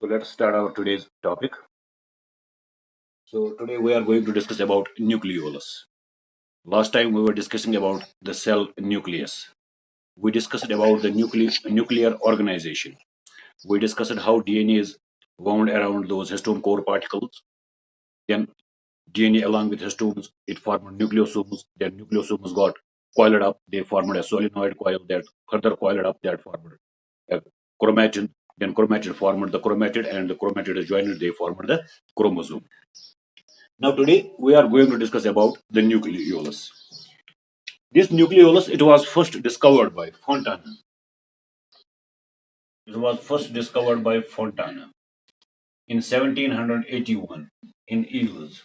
So let's start our today's topic. So today we are going to discuss about nucleolus. Last time we were discussing about the cell nucleus. We discussed about the nuclear organization. We discussed how DNA is wound around those histone core particles. Then DNA along with histones, it formed nucleosomes. Then nucleosomes got coiled up. They formed a solenoid coil that further coiled up that formed a chromatin. Then chromatin formed the chromatid and the chromatid is joined. They formed the chromosome. Now today we are going to discuss about the nucleolus. This nucleolus it was first discovered by Fontana. It was first discovered by Fontana in 1781 in eels.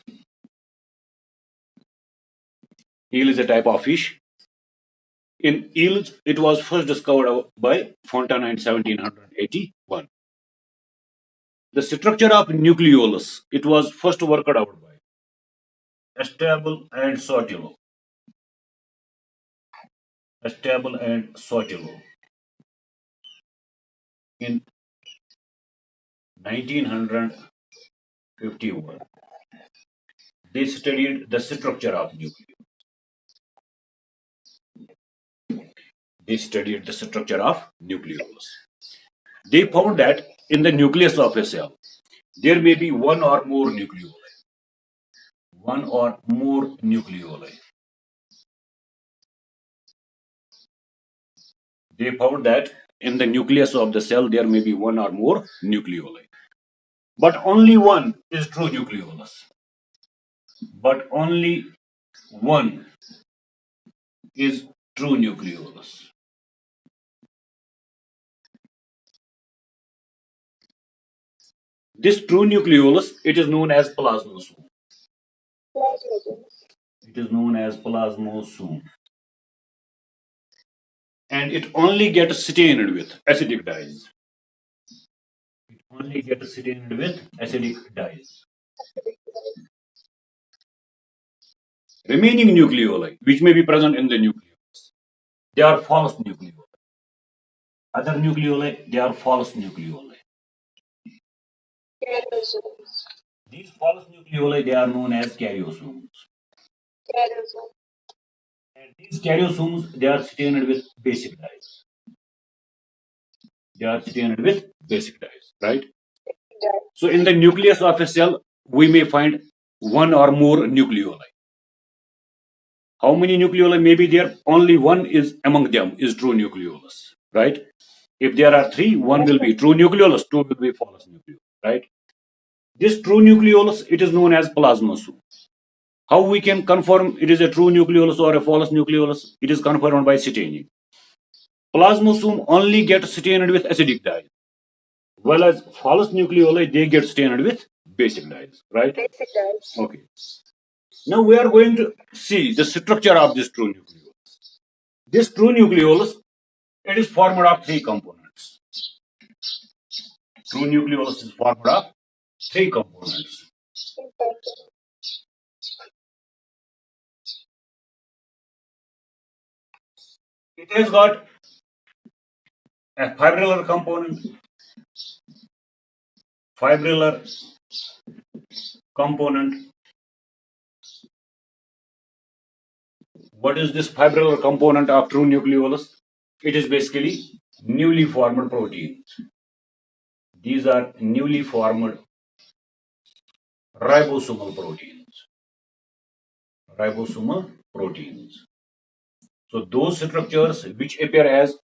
Eel is a type of fish. In eels, it was first discovered by Fontana in 1781. The structure of nucleolus it was first worked out by Estable and Sotillo. Estable and Sotillo in 1951. They studied the structure of nucleus. They studied the structure of nucleolus. They found that in the nucleus of a cell, there may be one or more nucleoli. One or more nucleoli. They found that in the nucleus of the cell, there may be one or more nucleoli. But only one is true nucleolus. But only one is true nucleolus. This true nucleolus, it is known as plasmosome. It is known as plasmosome. And it only gets stained with acidic dyes. It only gets stained with acidic dyes. Remaining nucleoli, which may be present in the nucleus, they are false nucleoli. Other nucleoli, they are false nucleoli. These false nucleoli, they are known as karyosomes. And these karyosomes, they are stained with basic dyes. They are stained with basic dyes, right? So in the nucleus of a cell, we may find one or more nucleoli. How many nucleoli may be there? Only one is among them is true nucleolus, right? If there are three, one will be true nucleolus, two will be false nucleolus, right? This true nucleolus, it is known as plasmosome. How we can confirm it is a true nucleolus or a false nucleolus? It is confirmed by staining. Plasmosome only gets stained with acidic dyes, while as false nucleoli, they get stained with basic dyes, right? Okay. Now we are going to see the structure of this true nucleolus. This true nucleolus, it is formed of three components. True nucleolus is formed of three components. It has got a fibrillar component, fibrillar component. What is this fibrillar component of true nucleolus? It is basically newly formed proteins. These are newly formed ribosomal proteins. Ribosomal proteins. So those structures which appear as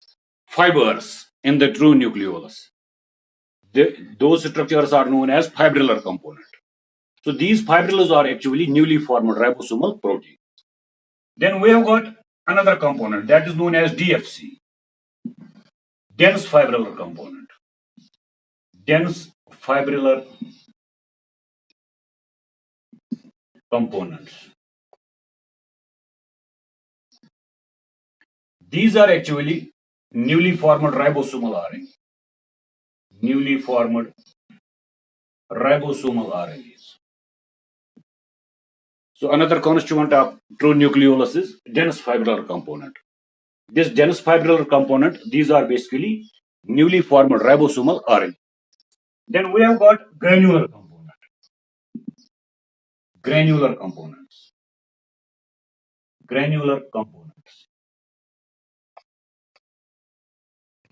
fibers in the true nucleolus, those structures are known as fibrillar component. So these fibrils are actually newly formed ribosomal proteins. Then we have got another component that is known as DFC, dense fibrillar component. Dense fibrillar components. These are actually newly formed ribosomal RNA. Newly formed ribosomal RNAs. So another constituent of true nucleolus is dense fibrillar component. This dense fibrillar component, these are basically newly formed ribosomal RNA. Then we have got granular component. Granular components. Granular components.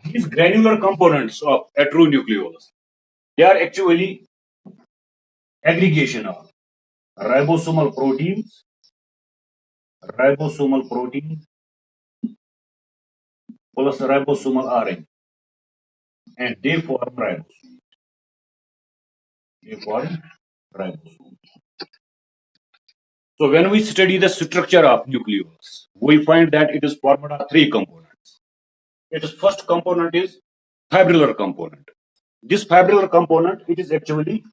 These granular components of a true nucleolus, they are actually aggregation of ribosomal proteins, plus ribosomal RNA, and they form ribosome. So when we study the structure of nucleolus, we find that it is formed of three components. Its first component is fibrillar component. This fibrillar component, it is actually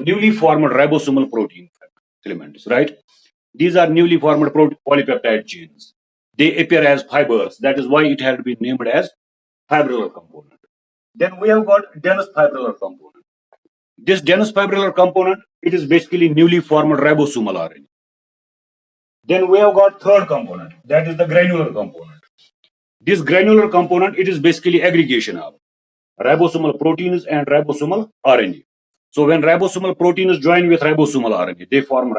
newly formed ribosomal protein elements, right? These are newly formed polypeptide chains. They appear as fibers. That is why it had been named as fibrillar component. Then we have got dense fibrillar component. This dense fibrillar component, it is basically newly formed ribosomal RNA. Then we have got third component, that is the granular component. This granular component, it is basically aggregation of ribosomal proteins and ribosomal RNA. So when ribosomal proteins join with ribosomal RNA, they form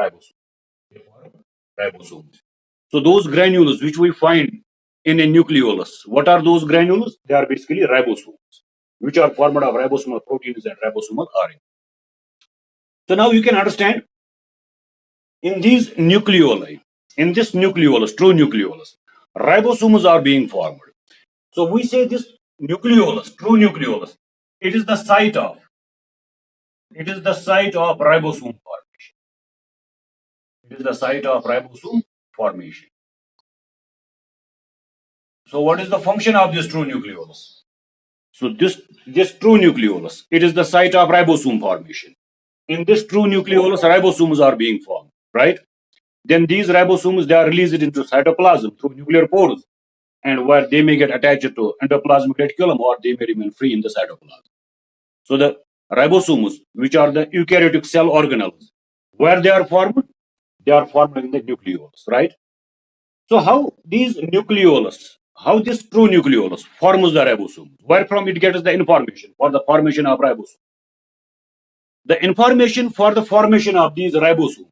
ribosomes. So those granules which we find in a nucleolus, what are those granules? They are basically ribosomes, which are formed of ribosomal proteins and ribosomal RNA. So now you can understand in these nucleoli, in this nucleolus, true nucleolus, ribosomes are being formed. So we say this nucleolus, true nucleolus, it is the site of ribosome formation. It is the site of ribosome formation. So what is the function of this true nucleolus? So this true nucleolus, it is the site of ribosome formation. In this true nucleolus, ribosomes are being formed, right? Then these ribosomes, they are released into cytoplasm through nuclear pores, and where they may get attached to endoplasmic reticulum or they may remain free in the cytoplasm. So the ribosomes, which are the eukaryotic cell organelles, where they are formed in the nucleolus, right? So how this true nucleolus forms the ribosome, where from it gets the information for the formation of ribosome. The information for the formation of these ribosomes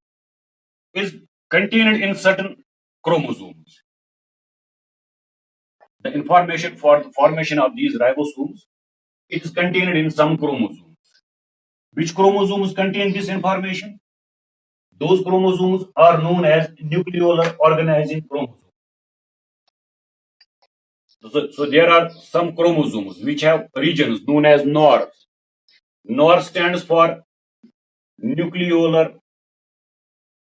is contained in certain chromosomes. The information for the formation of these ribosomes, it is contained in some chromosomes. Which chromosomes contain this information? Those chromosomes are known as nucleolar organizing chromosomes. So there are some chromosomes which have regions known as NOR. NOR stands for nucleolar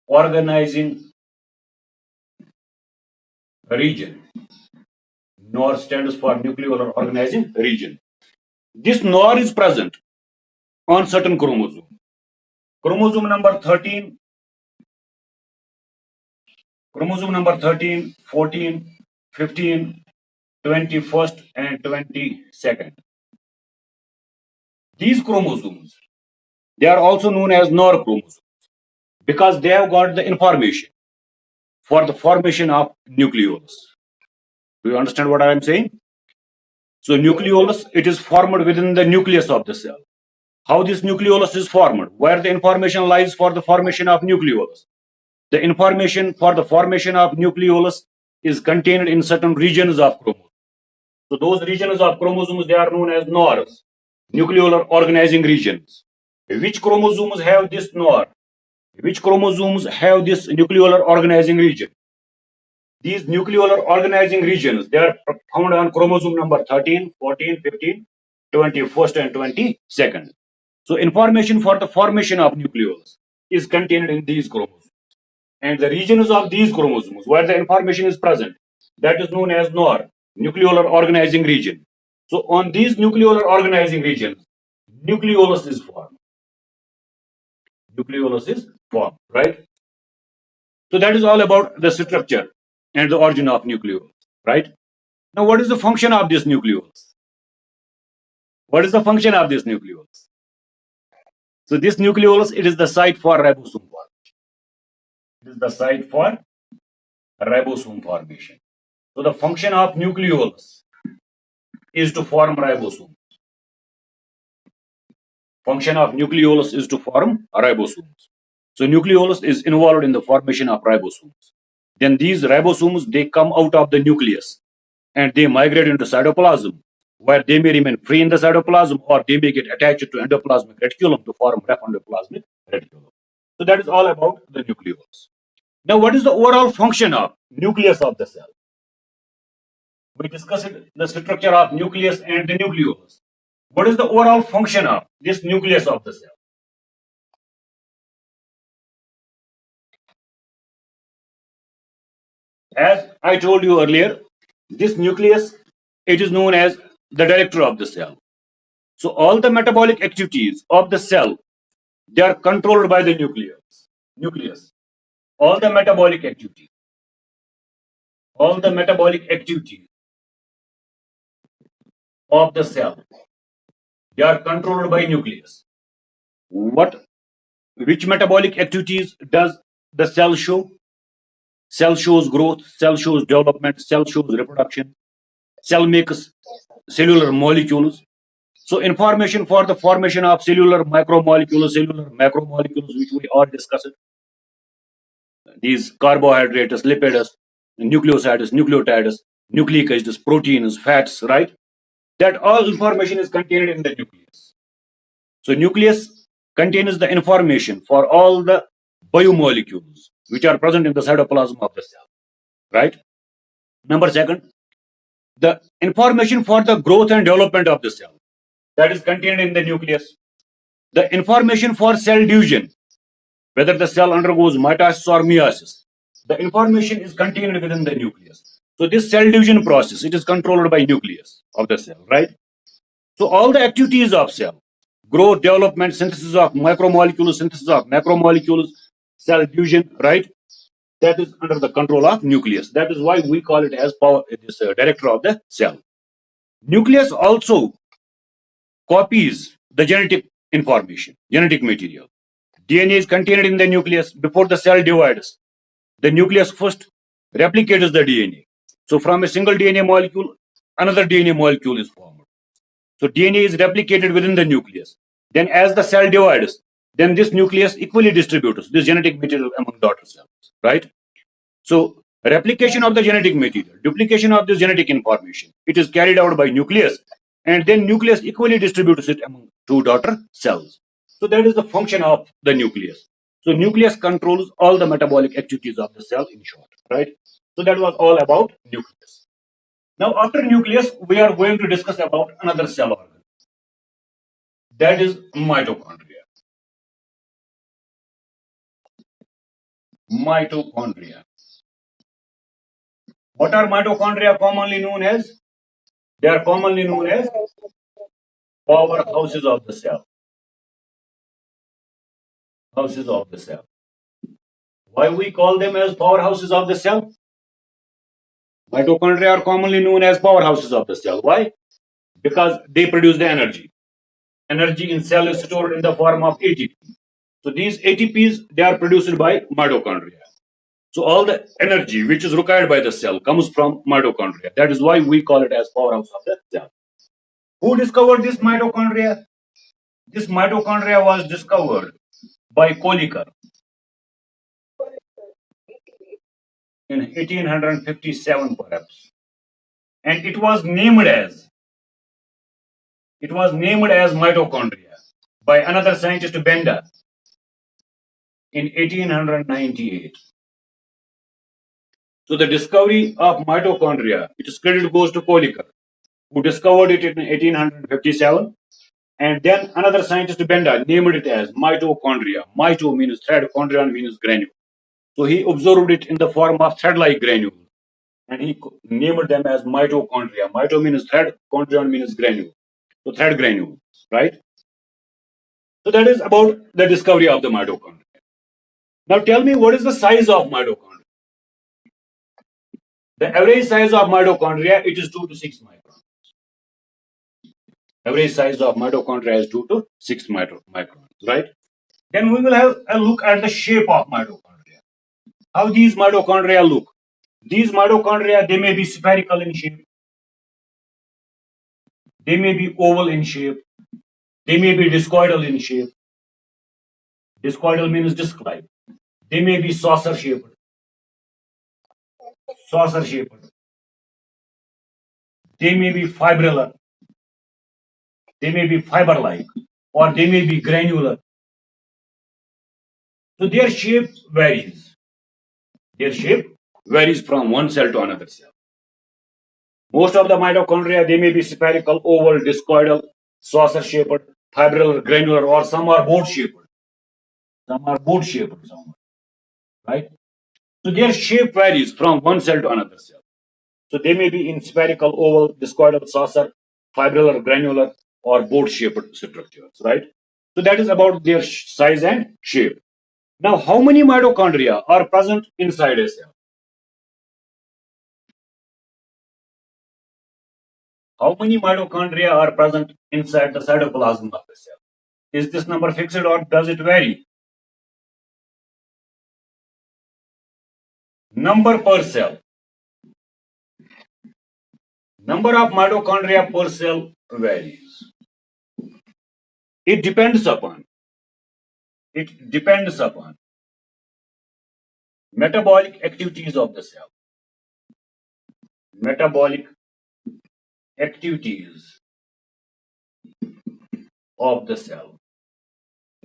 organizing region. NOR stands for nucleolar organizing region. This NOR is present on certain chromosomes. Chromosome number 13, 14, 15, 21st, and 22nd. These chromosomes, they are also known as NOR chromosomes because they have got the information for the formation of nucleolus. Do you understand what I am saying? So nucleolus, it is formed within the nucleus of the cell. How this nucleolus is formed, where the information lies for the formation of nucleolus. The information for the formation of nucleolus is contained in certain regions of chromosomes. So those regions of chromosomes, they are known as NORs, nucleolar organizing regions. Which chromosomes have this NOR? Which chromosomes have this nucleolar organizing region? These nucleolar organizing regions, they are found on chromosome number 13, 14, 15, 21st, and 22nd. So information for the formation of nucleolus is contained in these chromosomes. And the regions of these chromosomes where the information is present, that is known as NOR, nucleolar organizing region. So on these nucleolar organizing regions, nucleolus is formed. Nucleolus is formed, right? So that is all about the structure and the origin of nucleolus, right? Now, what is the function of this nucleolus? What is the function of this nucleolus? So this nucleolus, it is the site for ribosome formation. It is the site for ribosome formation. So the function of nucleolus is to form ribosomes. Function of nucleolus is to form ribosomes. So nucleolus is involved in the formation of ribosomes. Then these ribosomes, they come out of the nucleus and they migrate into cytoplasm, where they may remain free in the cytoplasm or they may get attached to endoplasmic reticulum to form ref endoplasmic reticulum. So that is all about the nucleolus. Now, what is the overall function of nucleus of the cell? We discussed the structure of nucleus and the nucleolus. What is the overall function of this nucleus of the cell? As I told you earlier, this nucleus, it is known as the director of the cell. So all the metabolic activities of the cell, they are controlled by the nucleus. Nucleus. All the metabolic activities of the cell, they are controlled by nucleus. Which metabolic activities does the cell show? Cell shows growth, cell shows development, cell shows reproduction, cell makes cellular molecules. So information for the formation of cellular micromolecules, cellular macromolecules, which we all discussed. These carbohydrates, lipids, nucleosides, nucleotides, nucleic acids, proteins, fats, right? That all information is contained in the nucleus. So nucleus contains the information for all the biomolecules which are present in the cytoplasm of the cell, right? Number second, the information for the growth and development of the cell, that is contained in the nucleus. The information for cell division, whether the cell undergoes mitosis or meiosis, the information is contained within the nucleus. So this cell division process, it is controlled by nucleus of the cell, right? So all the activities of cell, growth, development, synthesis of micromolecules, synthesis of macromolecules, cell division, right? That is under the control of nucleus. That is why we call it as power, this director of the cell. Nucleus also copies the genetic information, genetic material. DNA is contained in the nucleus. Before the cell divides, the nucleus first replicates the DNA. So from a single DNA molecule, another DNA molecule is formed. So DNA is replicated within the nucleus. Then as the cell divides, then this nucleus equally distributes this genetic material among daughter cells, right? So replication of the genetic material, duplication of this genetic information, it is carried out by nucleus, and then nucleus equally distributes it among two daughter cells. So that is the function of the nucleus. So nucleus controls all the metabolic activities of the cell in short, right? So that was all about nucleus. Now after nucleus, we are going to discuss about another cell organ. That is mitochondria. Mitochondria. What are mitochondria commonly known as? They are commonly known as powerhouses of the cell. Houses of the cell. Why we call them as powerhouses of the cell? Mitochondria are commonly known as powerhouses of the cell. Why? Because they produce the energy. Energy in cell is stored in the form of ATP. So these ATPs, they are produced by mitochondria. So all the energy which is required by the cell comes from mitochondria. That is why we call it as powerhouse of the cell. Who discovered this mitochondria? This mitochondria was discovered by Kolliker in 1857 perhaps. And it was named as mitochondria by another scientist, Benda, in 1898. So the discovery of mitochondria, its credit goes to Kolliker, who discovered it in 1857. And then another scientist, Benda, named it as mitochondria. Mito means thread, chondrion means granule. So he observed it in the form of thread-like granule, and he named them as mitochondria. Mito means thread, chondrion means granule. So thread granule, right? So that is about the discovery of the mitochondria. Now tell me, what is the size of mitochondria? The average size of mitochondria, it is 2 to 6 microns. Average size of mitochondria is 2 to 6 microns, right? Then we will have a look at the shape of mitochondria. How these mitochondria look. These mitochondria, they may be spherical in shape. They may be oval in shape. They may be discoidal in shape. Discoidal means disc-like. They may be saucer-shaped. Saucer-shaped. They may be fibrillar. They may be fiber-like, or they may be granular. So their shape varies. Their shape varies from one cell to another cell. Most of the mitochondria, they may be spherical, oval, discoidal, saucer-shaped, fibrillar, granular, or some are boat-shaped. Some are boat-shaped, right? So their shape varies from one cell to another cell. So they may be in spherical, oval, discoidal, saucer, fibrillar, granular, or boat-shaped structures, right? So that is about their size and shape. Now, how many mitochondria are present inside a cell? How many mitochondria are present inside the cytoplasm of the cell? Is this number fixed or does it vary? Number per cell. Number of mitochondria per cell varies. It depends upon metabolic activities of the cell. Metabolic activities of the cell.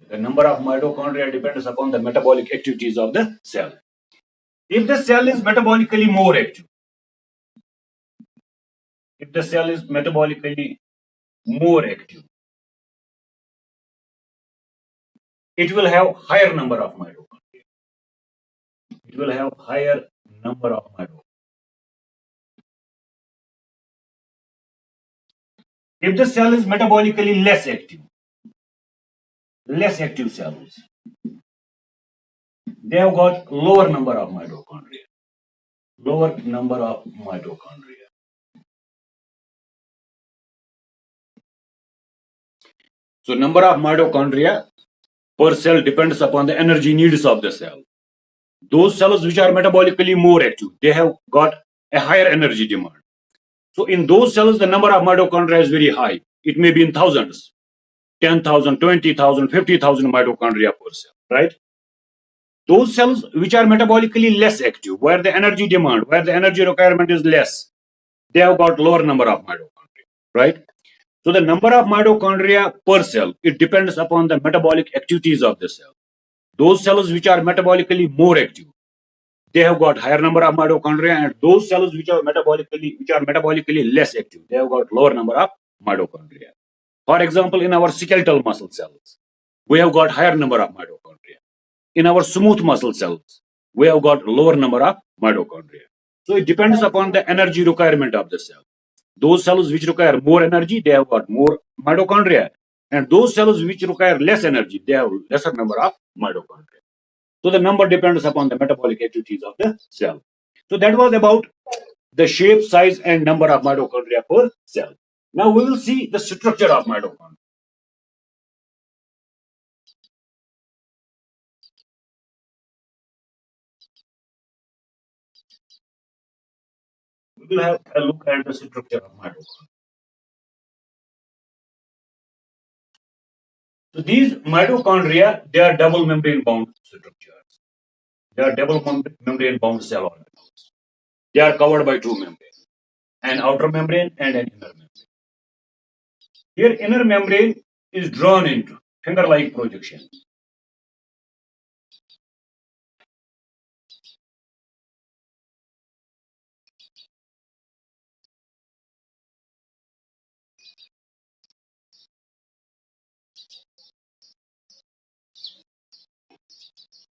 The number of mitochondria depends upon the metabolic activities of the cell. If the cell is metabolically more active, it will have higher number of mitochondria. If the cell is metabolically less active cells, they have got lower number of mitochondria. So number of mitochondria per cell depends upon the energy needs of the cell. Those cells which are metabolically more active, they have got a higher energy demand. So in those cells, the number of mitochondria is very high. It may be in thousands, 10,000, 20,000, 50,000 mitochondria per cell, right? Those cells which are metabolically less active, where the energy requirement is less, they have got lower number of mitochondria, right? So the number of mitochondria per cell, it depends upon the metabolic activities of the cell. Those cells which are metabolically more active, they have got higher number of mitochondria, and those cells which are metabolically less active, they have got lower number of mitochondria. For example, in our skeletal muscle cells, we have got higher number of mitochondria. In our smooth muscle cells, we have got lower number of mitochondria. So it depends upon the energy requirement of the cell. Those cells which require more energy, they have got more mitochondria. And those cells which require less energy, they have lesser number of mitochondria. So the number depends upon the metabolic activities of the cell. So that was about the shape, size, and number of mitochondria per cell. Now we will see the structure of mitochondria. We will have a look at the structure of mitochondria. So these mitochondria, they are double membrane bound structures. They are double membrane bound cell organelles. They are covered by two membranes, an outer membrane and an inner membrane. Here, inner membrane is drawn into finger-like projection.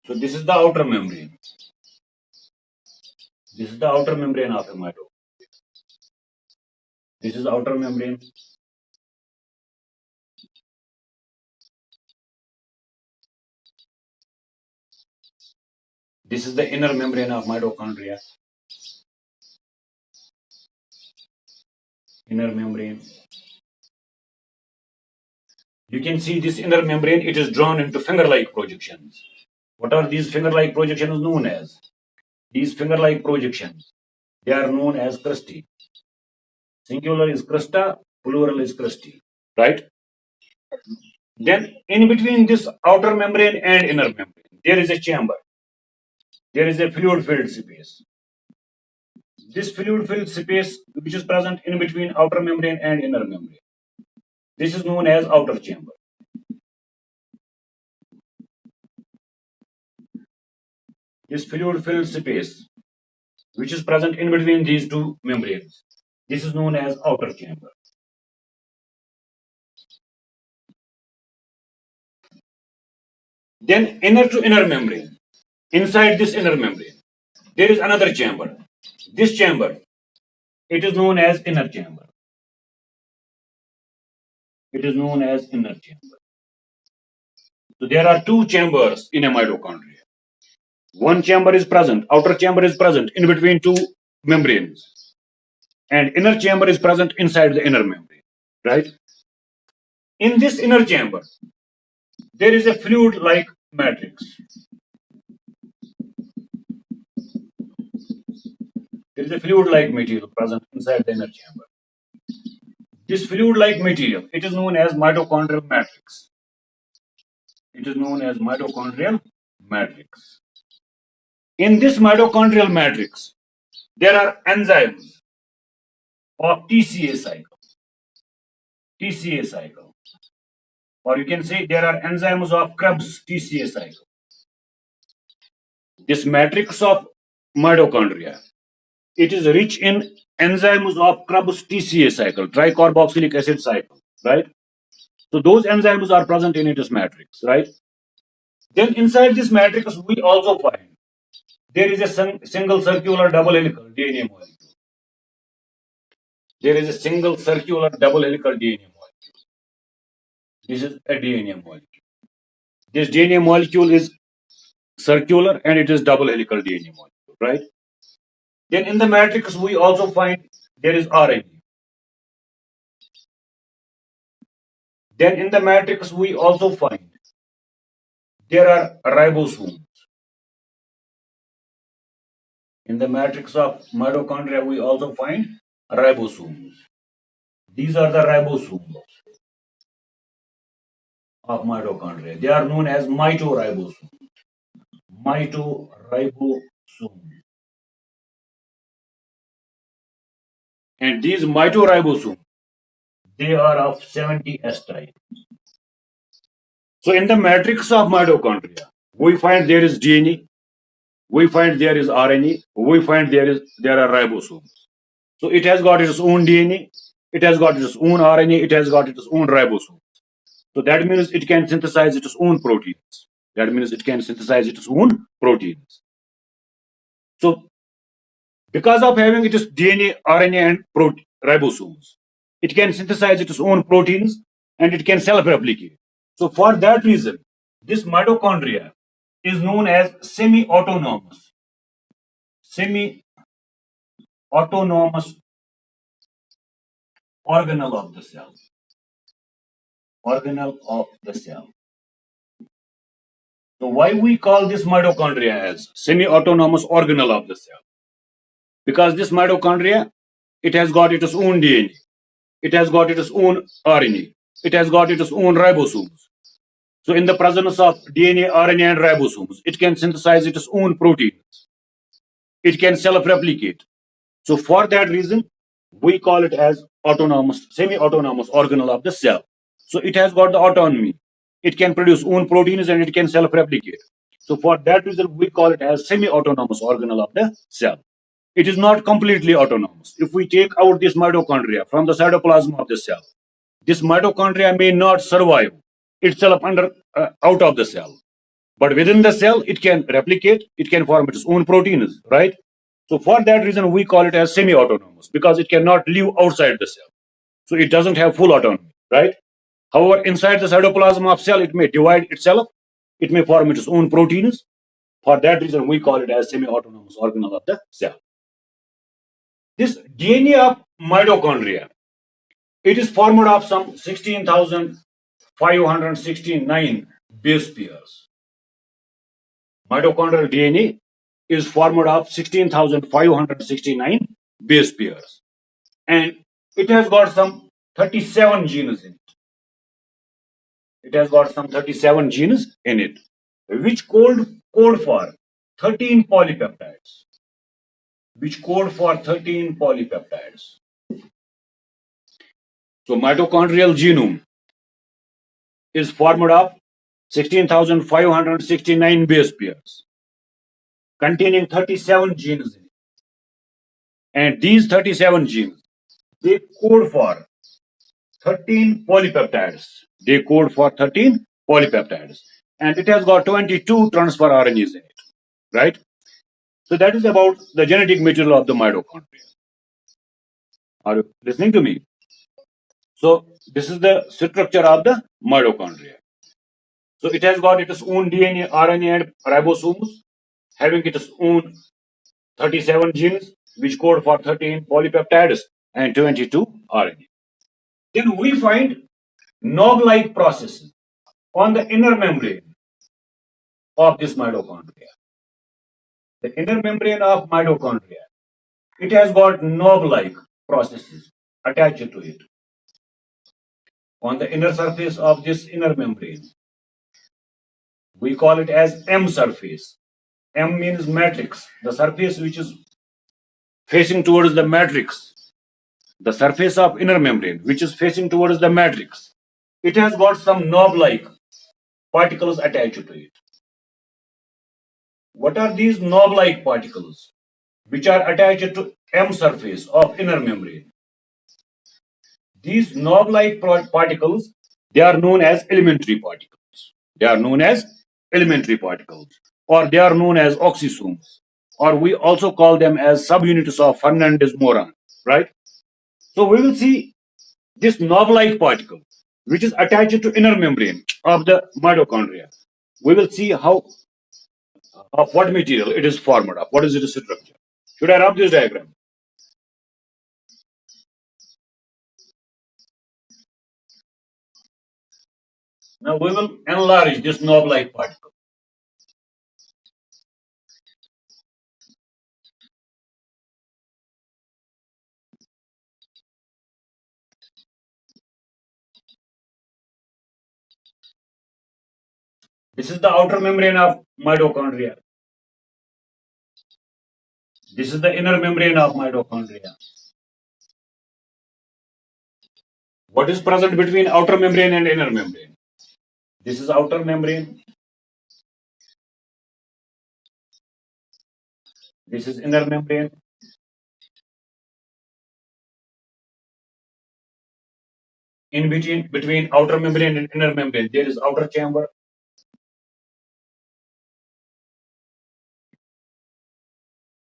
So this is the outer membrane. This is the outer membrane of a mitochondria. This is the outer membrane. This is the inner membrane of mitochondria. Inner membrane. You can see this inner membrane, it is drawn into finger-like projections. What are these finger-like projections known as? These finger-like projections, they are known as crustae. Singular is crusta, plural is crustae, right? Then in between this outer membrane and inner membrane, there is a chamber. There is a fluid-filled space. This fluid-filled space, which is present in between outer membrane and inner membrane, this is known as outer chamber. This fluid-filled space, which is present in between these two membranes, this is known as outer chamber. Then inner to inner membrane. Inside this inner membrane, there is another chamber. This chamber, it is known as inner chamber. It is known as inner chamber. So there are two chambers in a mitochondria. One chamber is present, outer chamber is present in between two membranes, and inner chamber is present inside the inner membrane, right? In this inner chamber, there is a fluid-like matrix. There is a fluid-like material present inside the inner chamber. This fluid-like material, it is known as mitochondrial matrix. It is known as mitochondrial matrix. In this mitochondrial matrix, there are enzymes of TCA cycle. TCA cycle. Or you can say there are enzymes of Krebs TCA cycle. This matrix of mitochondria, it is rich in enzymes of Krebs TCA cycle, tricarboxylic acid cycle, right? So those enzymes are present in its matrix, right? Then inside this matrix, we also find there is a single circular double helical DNA molecule. There is a single circular double helical DNA molecule. This is a DNA molecule. This DNA molecule is circular and it is double helical DNA molecule, right? Then in the matrix, we also find there is RNA. Then in the matrix, we also find there are ribosomes. In the matrix of mitochondria, we also find ribosomes. These are the ribosomes of mitochondria. They are known as mitoribosomes. Mitoribosomes. And these mitoribosomes, they are of 70S type. So in the matrix of mitochondria, we find there is DNA, we find there is RNA, we find there are ribosomes. So it has got its own DNA, it has got its own RNA, it has got its own ribosomes. So that means it can synthesize its own proteins. That means it can synthesize its own proteins. So because of having its DNA, RNA, and ribosomes, it can synthesize its own proteins and it can self-replicate. So for that reason, this mitochondria is known as semi-autonomous. Semi-autonomous organelle of the cell. Organelle of the cell. So why we call this mitochondria as semi-autonomous organelle of the cell? Because this mitochondria, it has got its own DNA, it has got its own RNA, it has got its own ribosomes. So in the presence of DNA, RNA, and ribosomes, it can synthesize its own proteins. It can self-replicate. So for that reason, we call it as autonomous, semi-autonomous organelle of the cell. So it has got the autonomy. It can produce own proteins and it can self-replicate. So for that reason, we call it as semi-autonomous organelle of the cell. It is not completely autonomous. If we take out this mitochondria from the cytoplasm of the cell, this mitochondria may not survive itself out of the cell. But within the cell, it can replicate, it can form its own proteins, right? So for that reason, we call it as semi-autonomous because it cannot live outside the cell. So it doesn't have full autonomy, right? However, inside the cytoplasm of cell, it may divide itself, it may form its own proteins. For that reason, we call it as semi-autonomous organelle of the cell. This DNA of mitochondria, it is formed of some 16,569 base pairs. Mitochondrial DNA is formed of 16,569 base pairs. And it has got some 37 genes in it. It has got some 37 genes in it, which code for 13 polypeptides. Which code for 13 polypeptides. So mitochondrial genome is formed of 16,569 base pairs containing 37 genes in it. And these 37 genes, they code for 13 polypeptides. They code for 13 polypeptides. And it has got 22 transfer RNAs in it, right? So that is about the genetic material of the mitochondria. Are you listening to me? So this is the structure of the mitochondria. So it has got its own DNA, RNA, and ribosomes, having its own 37 genes, which code for 13 polypeptides and 22 RNA. Then we find knob-like processes on the inner membrane of this mitochondria. The inner membrane of mitochondria, it has got knob-like processes attached to it. On the inner surface of this inner membrane, we call it as M surface. M means matrix, the surface which is facing towards the matrix, the surface of inner membrane which is facing towards the matrix. It has got some knob-like particles attached to it. What are these knob-like particles which are attached to M surface of inner membrane? These knob-like particles, they are known as elementary particles. They are known as elementary particles, or they are known as oxysomes, or we also call them as subunits of Fernandez-Moran, right? So we will see this knob-like particle, which is attached to inner membrane of the mitochondria. We will see how of what material it is formed of. What is its structure? Should I rub this diagram? Now we will enlarge this knob-like particle. This is the outer membrane of mitochondria. This is the inner membrane of mitochondria. What is present between outer membrane and inner membrane? This is outer membrane. This is inner membrane. In between outer membrane and inner membrane, there is outer chamber.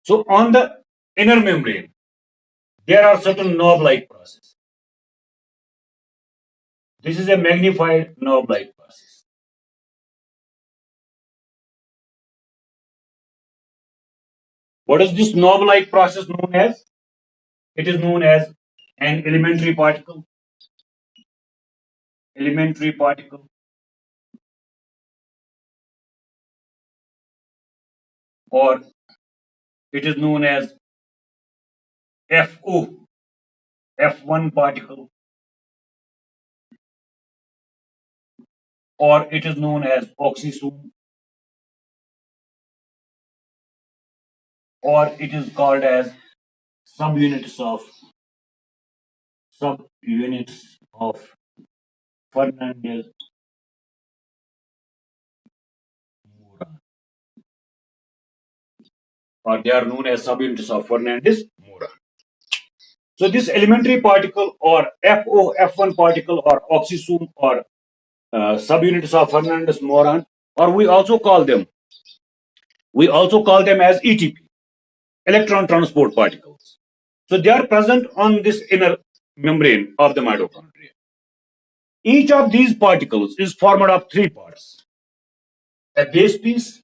So on the inner membrane, there are certain knob-like processes. This is a magnified knob-like process. What is this knob-like process known as? It is known as an elementary particle. Elementary particle. Or it is known as FO, F1 particle. Or it is known as oxysome. Or it is called as subunits of Fernandez-Moran, or they are known as subunits of Fernandez-Moran. So this elementary particle, or FO, F1 particle, or oxysome, or subunits of Fernandez-Moran, or we also call them as ETP, electron transport particles. So they are present on this inner membrane of the mitochondria. Each of these particles is formed of three parts: a base piece,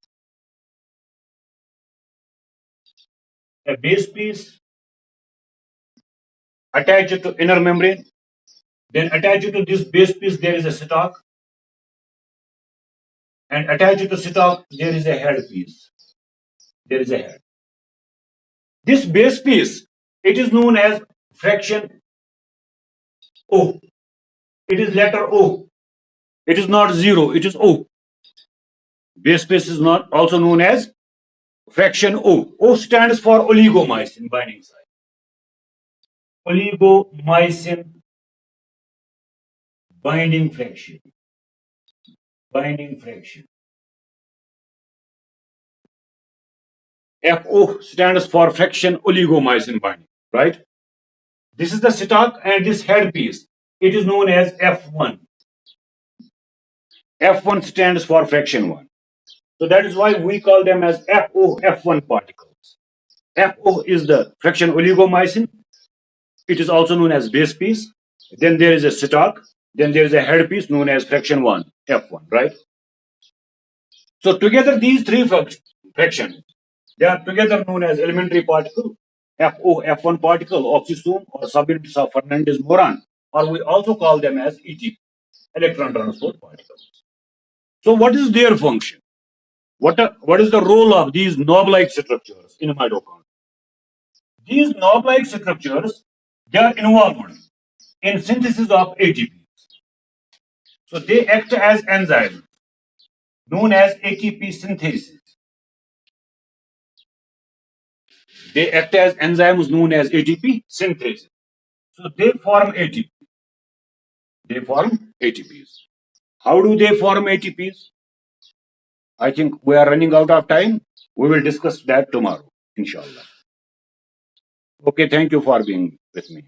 attached to inner membrane. Then attached to this base piece there is a stalk, and attached to stalk there is a head piece. There is a head. This base piece, it is known as fraction O. It is letter O. It is not 0, it is O. Base pair is not also known as fraction O. O stands for oligomycin binding site. Oligomycin binding fraction. Binding fraction. FO stands for fraction oligomycin binding, right? This is the stalk and this headpiece. It is known as F1. F1 stands for fraction 1. So that is why we call them as FO, F1 particles. FO is the fraction oligomycin. It is also known as base piece. Then there is a stalk. Then there is a headpiece known as fraction 1, F1, right? So together these three fractions, they are together known as elementary particle, FO, F1 particle, oxisome or subunits of Fernandez-Moran, or we also call them as ET, electron transport particles. So what is their function? What is the role of these knob-like structures in mitochondria? These knob-like structures, they are involved in synthesis of ATP. So they act as enzymes known as ATP synthesis. They act as enzymes known as ATP synthesis. So they form ATP. They form ATPs. How do they form ATPs? I think we are running out of time. We will discuss that tomorrow, inshallah. Okay, thank you for being with me.